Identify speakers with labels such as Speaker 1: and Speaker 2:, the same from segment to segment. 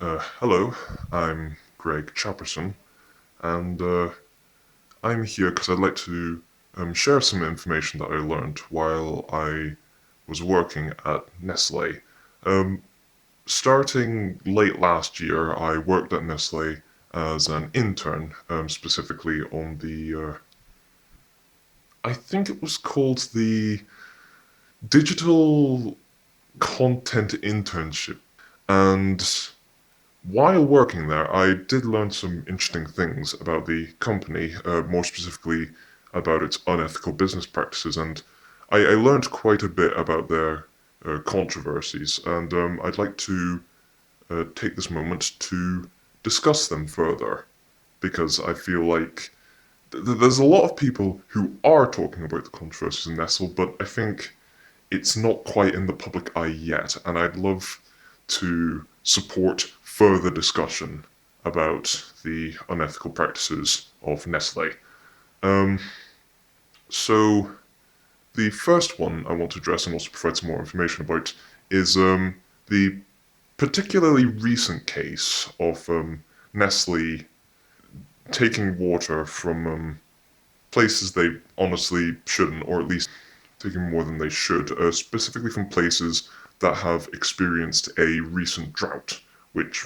Speaker 1: Hello, I'm Greg Chapperson, and I'm here because I'd like to share some information that I learned while I was working at Nestlé. Um, Starting late last year, I worked at Nestlé as an intern, specifically on I think it was called the Digital Content Internship. And while working there, I did learn some interesting things about the company, more specifically about its unethical business practices, and I learned quite a bit about their controversies, and I'd like to take this moment to discuss them further, because I feel like there's a lot of people who are talking about the controversies in Nestle, but I think it's not quite in the public eye yet, and I'd love to support further discussion about the unethical practices of Nestle. Um, so, the first one I want to address and also provide some more information about is the particularly recent case of Nestle taking water from places they honestly shouldn't, or at least taking more than they should, specifically from places that have experienced a recent drought, which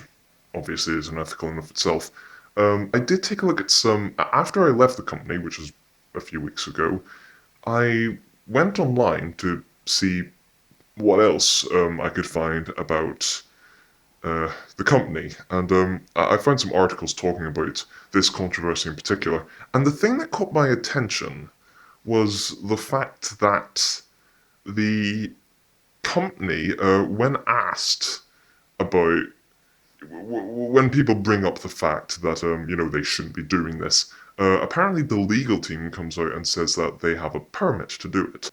Speaker 1: obviously is unethical in of itself. I did take a look at some, after I left the company, which was a few weeks ago, I went online to see what else I could find about the company, and I found some articles talking about this controversy in particular. And the thing that caught my attention was the fact that the company, when asked about when people bring up the fact that they shouldn't be doing this, apparently the legal team comes out and says that they have a permit to do it.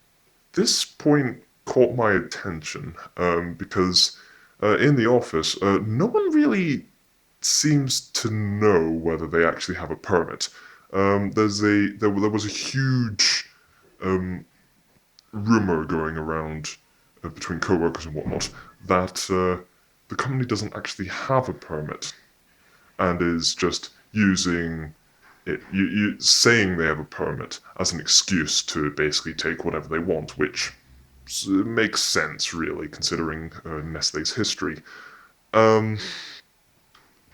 Speaker 1: This point caught my attention because in the office, no one really seems to know whether they actually have a permit. There was a huge rumor going around between co-workers and whatnot that the company doesn't actually have a permit and is just using saying they have a permit as an excuse to basically take whatever they want, which makes sense, really, considering Nestle's history. Um,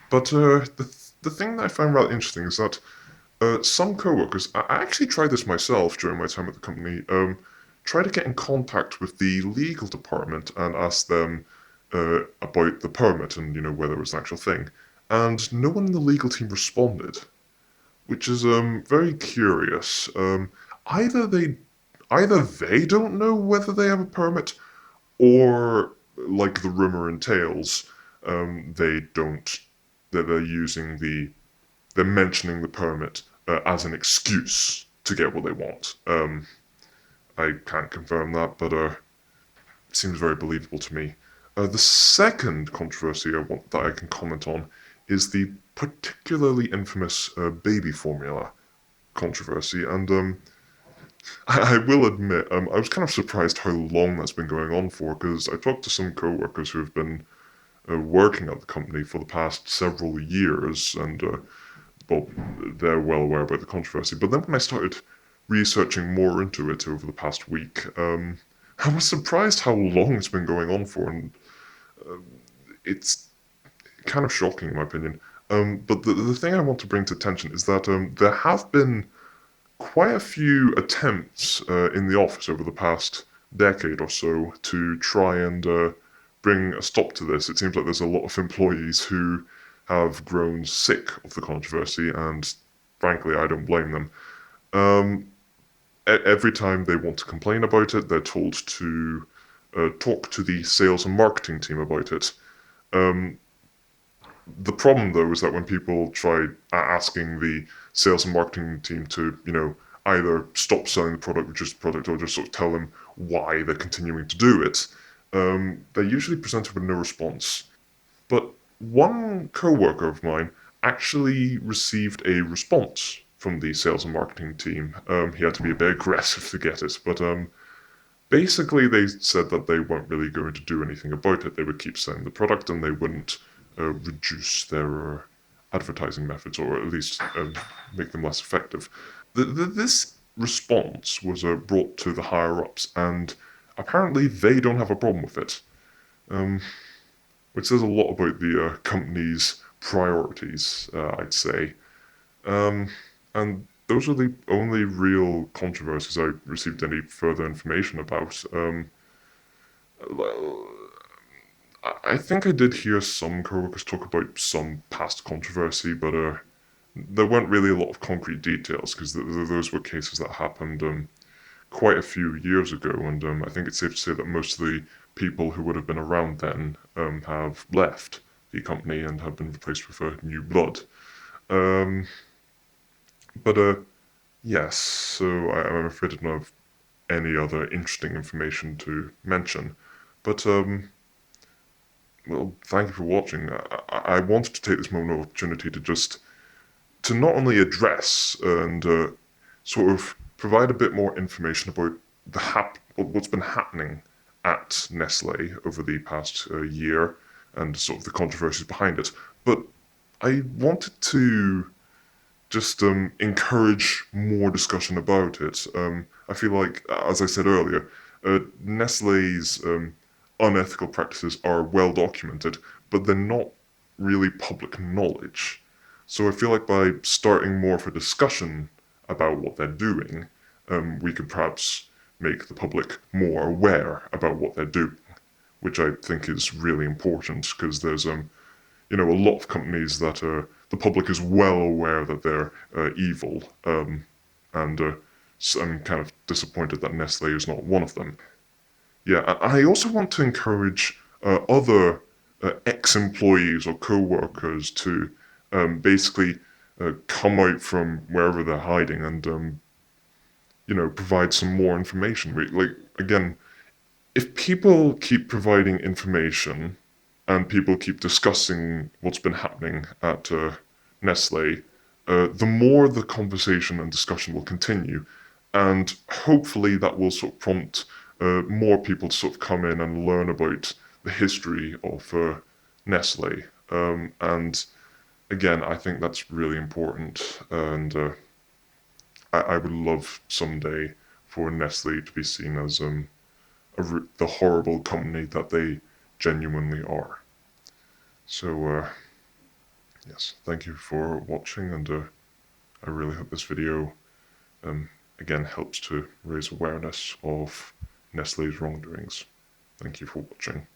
Speaker 1: but the thing that I find rather interesting is that some co-workers, I actually tried this myself during my time at the company, try to get in contact with the legal department and ask them about the permit and, whether it was an actual thing. And no one in the legal team responded, which is very curious. Either they either they don't know whether they have a permit, or like the rumor entails, they don't. That they're using they're mentioning the permit as an excuse to get what they want. I can't confirm that, but it seems very believable to me. The second controversy that I can comment on is the particularly infamous baby formula controversy, and I will admit, I was kind of surprised how long that's been going on for, because I talked to some co-workers who have been working at the company for the past several years, and well, they're well aware about the controversy. But then when I started researching more into it over the past week, I was surprised how long it's been going on for, and it's kind of shocking in my opinion. But the thing I want to bring to attention is that there have been quite a few attempts in the office over the past decade or so to try and bring a stop to this. It seems like there's a lot of employees who have grown sick of the controversy, and frankly, I don't blame them. Um, every time they want to complain about it, they're told to talk to the sales and marketing team about it. Um, the problem, though, is that when people try asking the sales and marketing team to, either stop selling the product, reduce the product, or just sort of tell them why they're continuing to do it, they're usually presented with no response. But one co-worker of mine actually received a response from the sales and marketing team. He had to be a bit aggressive to get it, but basically they said that they weren't really going to do anything about it. They would keep selling the product and they wouldn't reduce their advertising methods, or at least make them less effective. This response was brought to the higher ups, and apparently they don't have a problem with it, which says a lot about the company's priorities, I'd say. And those are the only real controversies I received any further information about. I think I did hear some coworkers talk about some past controversy, but there weren't really a lot of concrete details because those were cases that happened quite a few years ago, and I think it's safe to say that most of the people who would have been around then have left the company and have been replaced with new blood. Um, but yes, so I'm afraid I don't have any other interesting information to mention. But well, thank you for watching. I wanted to take this moment of opportunity to not only address and sort of provide a bit more information about what's been happening at Nestle over the past year and sort of the controversies behind it, but I wanted to just encourage more discussion about it. I feel like, as I said earlier, Nestle's unethical practices are well documented, but they're not really public knowledge. So I feel like by starting more of a discussion about what they're doing, we could perhaps make the public more aware about what they're doing, which I think is really important because there's a lot of companies that the public is well aware that they're evil, and so I'm kind of disappointed that Nestle is not one of them. Yeah, I also want to encourage other ex-employees or co-workers to basically come out from wherever they're hiding and provide some more information. Like again, if people keep providing information and people keep discussing what's been happening at Nestle, the more the conversation and discussion will continue, and hopefully that will sort of prompt more people to sort of come in and learn about the history of Nestle. And again, I think that's really important, and I would love someday for Nestle to be seen as the horrible company that they genuinely are. So, yes, thank you for watching, and I really hope this video, again, helps to raise awareness of Nestle's wrongdoings. Thank you for watching.